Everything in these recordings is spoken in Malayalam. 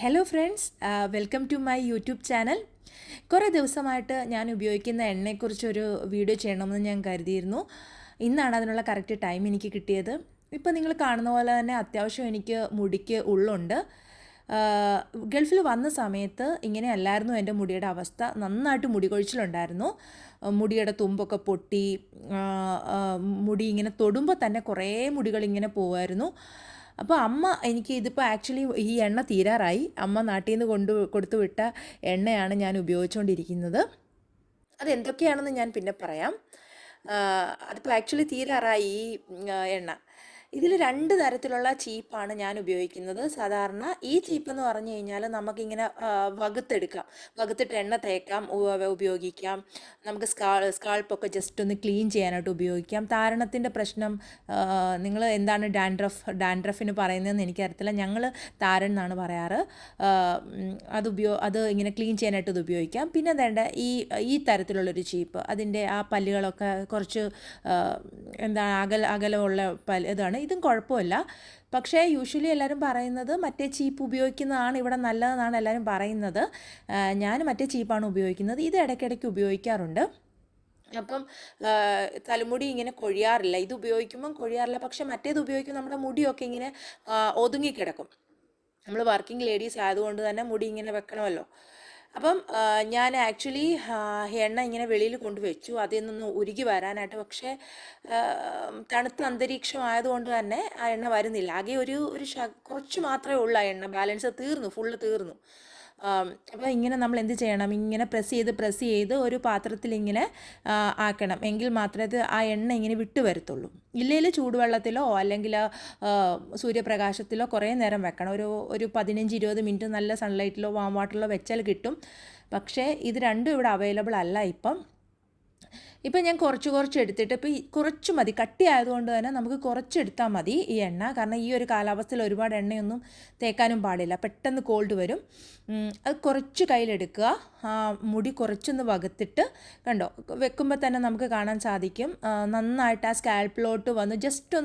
Hello friends, welcome to my YouTube channel. കുറേ ദിവസമായിട്ട് ഞാൻ ഉപയോഗിക്കുന്ന എണ്ണയെക്കുറിച്ചൊരു വീഡിയോ ചെയ്യണമെന്ന് ഞാൻ കരുതിയിരുന്നു. ഇന്നാണ് അതിനുള്ള കറക്റ്റ് ടൈം എനിക്ക് കിട്ടിയത്. ഇപ്പോൾ നിങ്ങൾ കാണുന്ന പോലെ തന്നെ അത്യാവശ്യം എനിക്ക് മുടിക്ക് ഉള്ളുണ്ട്. ഗൾഫിൽ വന്ന സമയത്ത് ഇങ്ങനെ അല്ലായിരുന്നു എൻ്റെ മുടിയുടെ അവസ്ഥ. നന്നായിട്ട് മുടി കൊഴിച്ചിലുണ്ടായിരുന്നു. മുടിയുടെ തുമ്പൊക്കെ പൊട്ടി, മുടി ഇങ്ങനെ തൊടുമ്പോൾ തന്നെ കുറേ മുടികൾ ഇങ്ങനെ പോവായിരുന്നു. അപ്പോൾ അമ്മ എനിക്ക് ഇതിപ്പോൾ ആക്ച്വലി ഈ എണ്ണ തീരാറായി. അമ്മ നാട്ടിൽ നിന്ന് കൊടുത്തു വിട്ട എണ്ണയാണ് ഞാൻ ഉപയോഗിച്ചുകൊണ്ടിരിക്കുന്നത്. അതെന്തൊക്കെയാണെന്ന് ഞാൻ പിന്നെ പറയാം. അതിപ്പോൾ ആക്ച്വലി തീരാറായി ഈ എണ്ണ. ഇതിൽ രണ്ട് തരത്തിലുള്ള ചീപ്പാണ് ഞാൻ ഉപയോഗിക്കുന്നത്. സാധാരണ ഈ ചീപ്പ് എന്ന് പറഞ്ഞു കഴിഞ്ഞാൽ നമുക്കിങ്ങനെ വകുത്തിട്ട് എണ്ണ തേക്കാം, ഉപയോഗിക്കാം. നമുക്ക് സ്കാൾപ്പൊക്കെ ജസ്റ്റ് ഒന്ന് ക്ലീൻ ചെയ്യാനായിട്ട് ഉപയോഗിക്കാം. താരണത്തിൻ്റെ പ്രശ്നം, നിങ്ങൾ എന്താണ് ഡാൻഡ്രഫിന് പറയുന്നതെന്ന് എനിക്കറിയത്തില്ല. ഞങ്ങൾ താരൻ എന്നാണ് പറയാറ്. അത് ഇങ്ങനെ ക്ലീൻ ചെയ്യാനായിട്ട് ഇത് ഉപയോഗിക്കാം. പിന്നെ വേണ്ട ഈ തരത്തിലുള്ളൊരു ചീപ്പ്, അതിൻ്റെ ആ പല്ലുകളൊക്കെ കുറച്ച് അകലമുള്ള ഇതാണ്. ഇതും കുഴപ്പമില്ല. പക്ഷേ യൂഷ്വലി എല്ലാവരും പറയുന്നത് മറ്റേ ചീപ്പ് ഉപയോഗിക്കുന്നതാണ് ഇവിടെ നല്ലതെന്നാണ് എല്ലാവരും പറയുന്നത്. ഞാൻ മറ്റേ ചീപ്പാണ് ഉപയോഗിക്കുന്നത്. ഇത് ഇടയ്ക്കിടയ്ക്ക് ഉപയോഗിക്കാറുണ്ട്. അപ്പം തലമുടി ഇങ്ങനെ കൊഴിയാറില്ല. ഇത് ഉപയോഗിക്കുമ്പം കൊഴിയാറില്ല. പക്ഷെ മറ്റേത് ഉപയോഗിക്കുമ്പോൾ നമ്മുടെ മുടിയൊക്കെ ഇങ്ങനെ ഒതുങ്ങിക്കിടക്കും. നമ്മൾ വർക്കിംഗ് ലേഡീസ് ആയതുകൊണ്ട് തന്നെ മുടി ഇങ്ങനെ വെക്കണമല്ലോ. അപ്പം ഞാൻ ആക്ച്വലി എണ്ണ ഇങ്ങനെ വെളിയിൽ കൊണ്ടുവച്ചു അതിൽ നിന്ന് ഉരുകി വരാനായിട്ട്. പക്ഷേ തണുത്ത അന്തരീക്ഷം ആയതുകൊണ്ട് തന്നെ ആ എണ്ണ വരുന്നില്ല. ആകെ ഒരു കുറച്ച് മാത്രമേ ഉള്ളൂ ആ എണ്ണ. ബാലൻസ് ഫുള്ള് തീർന്നു. അപ്പോൾ ഇങ്ങനെ നമ്മൾ എന്ത് ചെയ്യണം, ഇങ്ങനെ പ്രസ് ചെയ്ത് ഒരു പാത്രത്തിൽ ഇങ്ങനെ ആക്കണം. എങ്കിൽ മാത്രമേ ആ എണ്ണ ഇങ്ങനെ വിട്ടു വരത്തുള്ളൂ. ഇല്ലെങ്കിൽ ചൂടുവെള്ളത്തിലോ അല്ലെങ്കിൽ സൂര്യപ്രകാശത്തിലോ കുറേ നേരം വെക്കണം. ഒരു 15-20 മിനിറ്റ് നല്ല സൺലൈറ്റിലോ വാം വാട്ടറിലോ വെച്ചാൽ കിട്ടും. പക്ഷേ ഇത് രണ്ടും ഇവിടെ അവൈലബിൾ അല്ല ഇപ്പം ഞാൻ കുറച്ച് എടുത്തിട്ട്, ഇപ്പോൾ കുറച്ച് മതി. കട്ടി ആയതുകൊണ്ട് തന്നെ നമുക്ക് കുറച്ചെടുത്താൽ മതി ഈ എണ്ണ. കാരണം ഈ ഒരു കാലാവസ്ഥയിൽ ഒരുപാട് എണ്ണയൊന്നും തേക്കാനും പാടില്ല, പെട്ടെന്ന് കോൾഡ് വരും. അത് കുറച്ച് കയ്യിലെടുക്കുക. മുടി കുറച്ചൊന്ന് വകുത്തിട്ട് കണ്ടോ, വെക്കുമ്പോൾ തന്നെ നമുക്ക് കാണാൻ സാധിക്കും. നന്നായിട്ട് ആ സ്കാൽപ്പിലോട്ട് വന്ന് ജസ്റ്റ്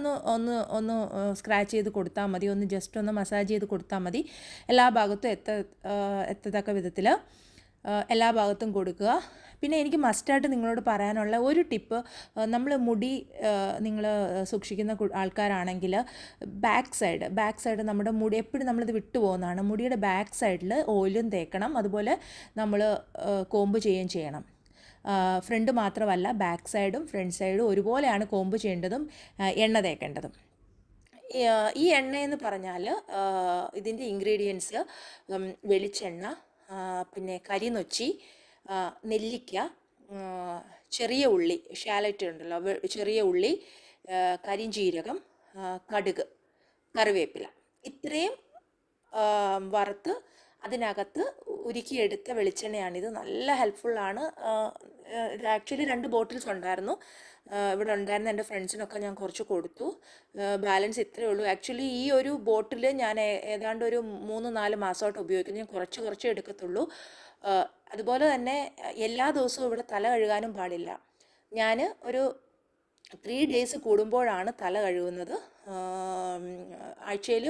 ഒന്ന് സ്ക്രാച്ച് ചെയ്ത് കൊടുത്താൽ മതി. ജസ്റ്റ് ഒന്ന് മസാജ് ചെയ്ത് കൊടുത്താൽ മതി. എല്ലാ ഭാഗത്തും എത്തത്തക്ക വിധത്തിൽ എല്ലാ ഭാഗത്തും കൊടുക്കുക. പിന്നെ എനിക്ക് മസ്റ്റായിട്ട് നിങ്ങളോട് പറയാനുള്ള ഒരു ടിപ്പ്, നമ്മൾ മുടി നിങ്ങൾ സൂക്ഷിക്കുന്ന ആൾക്കാരാണെങ്കിൽ ബാക്ക് സൈഡ് നമ്മുടെ മുടി എപ്പോഴും നമ്മളിത് വിട്ടുപോകുന്നതാണ്. മുടിയുടെ ബാക്ക് സൈഡിൽ ഓയിലും തേക്കണം. അതുപോലെ നമ്മൾ കോമ്പ് ചെയ്യുകയും ചെയ്യണം. ഫ്രണ്ട് മാത്രമല്ല, ബാക്ക് സൈഡും ഫ്രണ്ട് സൈഡും ഒരുപോലെയാണ് കോമ്പ് ചെയ്യേണ്ടതും എണ്ണ തേക്കേണ്ടതും. ഈ എണ്ണയെന്ന് പറഞ്ഞാൽ ഇതിൻ്റെ ഇൻഗ്രീഡിയൻസ് വെളിച്ചെണ്ണ, പിന്നെ കരിനൊച്ചി, നെല്ലിക്ക, ചെറിയ ഉള്ളി, ഷാലറ്റ് ഉണ്ടല്ലോ, ചെറിയ ഉള്ളി, കരിഞ്ജീരകം, കടുക്, കറിവേപ്പില, ഇത്രയും വറുത്ത് അതിനകത്ത് ഉരുക്കിയെടുത്ത വെളിച്ചെണ്ണയാണിത്. നല്ല ഹെൽപ്ഫുള്ളാണ്. ഇത് ആക്ച്വലി 2 ബോട്ടിൽസ് ഉണ്ടായിരുന്നു. ഇവിടെ ഉണ്ടായിരുന്ന എൻ്റെ ഫ്രണ്ട്സിനൊക്കെ ഞാൻ കുറച്ച് കൊടുത്തു. ബാലൻസ് ഇത്രയേ ഉള്ളൂ. ആക്ച്വലി ഈ ഒരു ബോട്ടിൽ ഞാൻ ഏതാണ്ട് ഒരു 3-4 മാസമായിട്ട് ഉപയോഗിക്കുന്നു. ഞാൻ കുറച്ച് എടുക്കത്തുള്ളൂ. അതുപോലെ തന്നെ എല്ലാ ദിവസവും ഇവിടെ തല കഴുകാനും പാടില്ല. ഞാൻ ഒരു 3 ഡേയ്സ് കൂടുമ്പോഴാണ് തല കഴുകുന്നത്. ആഴ്ചയിൽ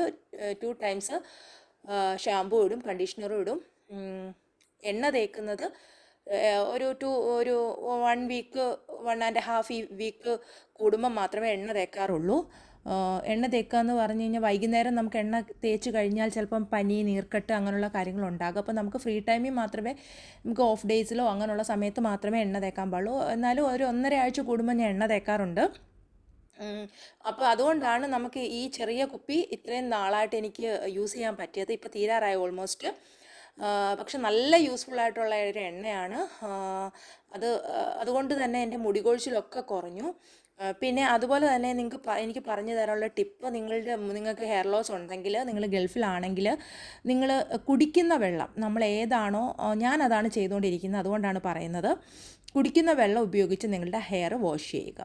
2 ടൈംസ് ഷാമ്പൂ ഇടും, കണ്ടീഷണറും ഇടും. എണ്ണ തേക്കുന്നത് ഒരു 1 വീക്ക് 1.5 വീക്ക് കൂടുമ്പോൾ മാത്രമേ എണ്ണ തേക്കാറുള്ളൂ. എണ്ണ തേക്കുക എന്ന് പറഞ്ഞു കഴിഞ്ഞാൽ വൈകുന്നേരം നമുക്ക് എണ്ണ തേച്ച് കഴിഞ്ഞാൽ ചിലപ്പം പനി, നീർക്കെട്ട് അങ്ങനെയുള്ള കാര്യങ്ങളുണ്ടാകും. അപ്പോൾ നമുക്ക് ഫ്രീ ടൈമിൽ മാത്രമേ, നമുക്ക് ഓഫ് ഡേയ്സിലോ അങ്ങനെയുള്ള സമയത്ത് മാത്രമേ എണ്ണ തേക്കാൻ പാടുള്ളൂ. എന്നാലും ഒരു 1.5 ആഴ്ച കൂടുമ്പോൾ ഞാൻ എണ്ണ തേക്കാറുണ്ട്. അപ്പോൾ അതുകൊണ്ടാണ് നമുക്ക് ഈ ചെറിയ കുപ്പി ഇത്രയും നാളായിട്ട് എനിക്ക് യൂസ് ചെയ്യാൻ പറ്റിയത്. ഇപ്പോൾ തീരാറായി ഓൾമോസ്റ്റ്. പക്ഷെ നല്ല യൂസ്ഫുൾ ആയിട്ടുള്ള ഒരു എണ്ണയാണ്. അതുകൊണ്ട് തന്നെ എൻ്റെ മുടി കൊഴിച്ചിലൊക്കെ കുറഞ്ഞു. പിന്നെ അതുപോലെ തന്നെ എനിക്ക് പറഞ്ഞു തരാനുള്ള ടിപ്പ്, നിങ്ങൾക്ക് ഹെയർ ലോസ് ഉണ്ടെങ്കിൽ, നിങ്ങൾ ഗൾഫിലാണെങ്കിൽ നിങ്ങൾ കുടിക്കുന്ന വെള്ളം, നമ്മൾ ഏതാണോ, ഞാനതാണ് ചെയ്തുകൊണ്ടിരിക്കുന്നത്, അതുകൊണ്ടാണ് പറയുന്നത്, കുടിക്കുന്ന വെള്ളം ഉപയോഗിച്ച് നിങ്ങളുടെ ഹെയർ വാഷ് ചെയ്യുക.